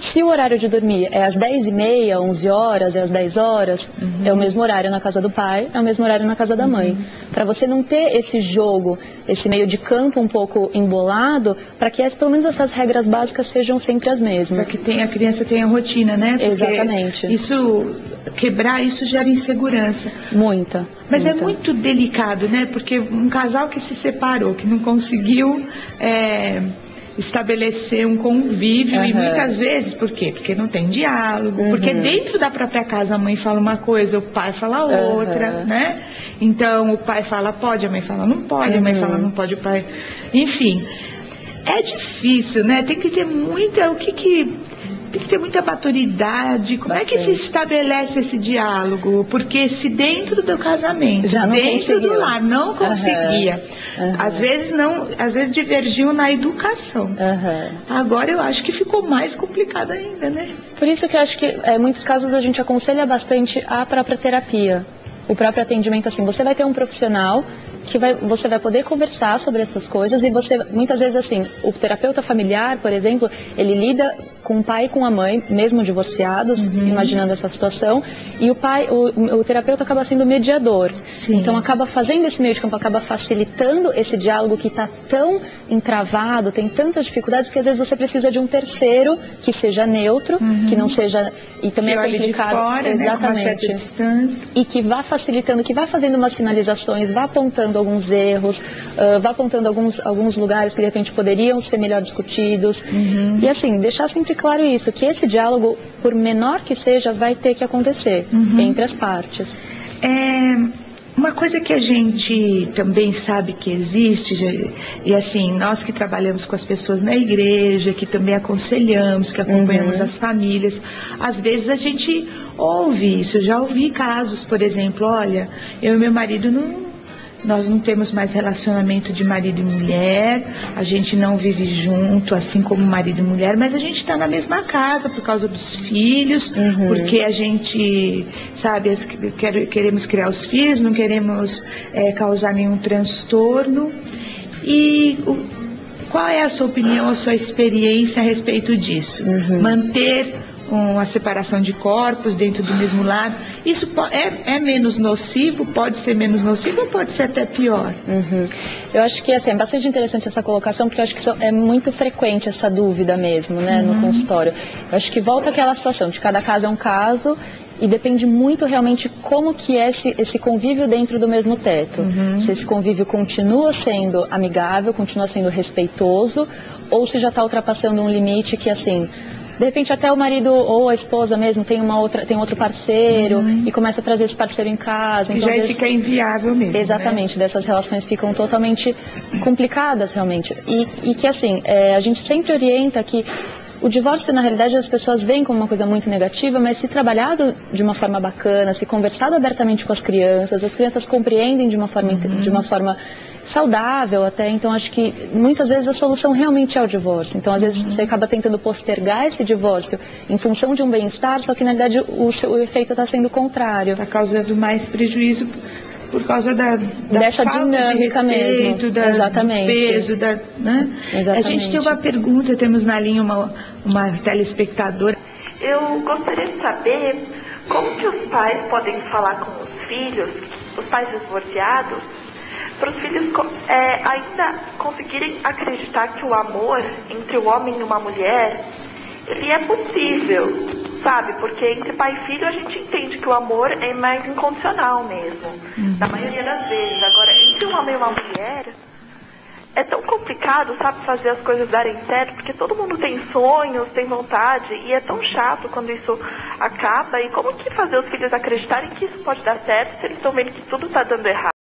Se o horário de dormir é às 10h30, 11 horas, é às 10 horas, é o mesmo horário na casa do pai, é o mesmo horário na casa da mãe. Para você não ter esse jogo, esse meio de campo um pouco embolado, para que pelo menos essas regras básicas sejam sempre as mesmas. Para que a criança tenha rotina, né? Porque exatamente. Quebrar isso gera insegurança. Muita. Mas é muito delicado, né? Porque um casal que se separou, que não conseguiu estabelecer um convívio, e muitas vezes, por quê? Porque não tem diálogo, porque dentro da própria casa a mãe fala uma coisa, o pai fala outra, né? Então o pai fala pode, a mãe fala não pode, a mãe fala não pode, o pai... Enfim, é difícil, né? Tem que ter muita... Tem que ter muita maturidade. Como é que se estabelece esse diálogo? Porque se dentro do casamento, dentro do lar, não conseguia, às vezes divergiam na educação. Agora eu acho que ficou mais complicado ainda, né? Por isso que eu acho que em muitos casos a gente aconselha bastante a própria terapia. O próprio atendimento, assim, você vai ter um profissional que você vai poder conversar sobre essas coisas, e você, muitas vezes, assim, o terapeuta familiar, por exemplo, ele lida com o pai e com a mãe, mesmo divorciados, imaginando essa situação, e o terapeuta acaba sendo mediador. Sim. Então acaba fazendo esse meio de campo, acaba facilitando esse diálogo que está tão entravado, tem tantas dificuldades, que às vezes você precisa de um terceiro que seja neutro, que não seja... E também que é complicado. De fora, exatamente. Né, com uma certa distância. E que vá facilitando, que vá fazendo umas sinalizações, vá apontando alguns erros, vá apontando alguns lugares que de repente poderiam ser melhor discutidos. E assim, deixar sempre claro isso, que esse diálogo, por menor que seja, vai ter que acontecer entre as partes. Uma coisa que a gente também sabe que existe, e assim, nós que trabalhamos com as pessoas na igreja, que também aconselhamos, que acompanhamos as famílias, às vezes a gente ouve isso. Eu já ouvi casos, por exemplo, olha, eu e meu marido nós não temos mais relacionamento de marido e mulher, a gente não vive junto, assim como marido e mulher, mas a gente está na mesma casa por causa dos filhos, porque a gente, sabe, queremos criar os filhos, não queremos causar nenhum transtorno. E qual é a sua opinião, a sua experiência a respeito disso? Manter a separação de corpos dentro do mesmo lar, isso é menos nocivo, pode ser menos nocivo ou pode ser até pior? Eu acho que assim, é bastante interessante essa colocação, porque eu acho que é muito frequente essa dúvida mesmo, né, no consultório. Eu acho que volta àquela situação de cada caso é um caso, e depende muito realmente como que é esse convívio dentro do mesmo teto. Se esse convívio continua sendo amigável, continua sendo respeitoso, ou se já está ultrapassando um limite que, assim, de repente até o marido ou a esposa mesmo tem outro parceiro e começa a trazer esse parceiro em casa. Então, já fica inviável mesmo. Exatamente, né? Dessas relações ficam totalmente complicadas realmente. E que assim, a gente sempre orienta que o divórcio, na realidade, as pessoas veem como uma coisa muito negativa, mas se trabalhado de uma forma bacana, se conversado abertamente com as crianças compreendem de uma forma saudável até. Então acho que muitas vezes a solução realmente é o divórcio. Então às vezes você acaba tentando postergar esse divórcio em função de um bem-estar, só que na verdade o efeito está sendo contrário. Está causando mais prejuízo por causa dessa falta dinâmica de respeito, mesmo. Exatamente. Do peso, né? Exatamente. A gente tem uma pergunta, temos na linha uma telespectadora. Eu gostaria de saber como que os pais podem falar com os filhos, os pais divorciados, para os filhos ainda conseguirem acreditar que o amor entre o homem e uma mulher, ele é possível, sabe? Porque entre pai e filho a gente entende que o amor é mais incondicional mesmo, na maioria das vezes. Agora, entre um homem e uma mulher, é tão complicado, sabe, fazer as coisas darem certo, porque todo mundo tem sonhos, tem vontade, e é tão chato quando isso acaba. E como que fazer os filhos acreditarem que isso pode dar certo se eles estão vendo que tudo está dando errado?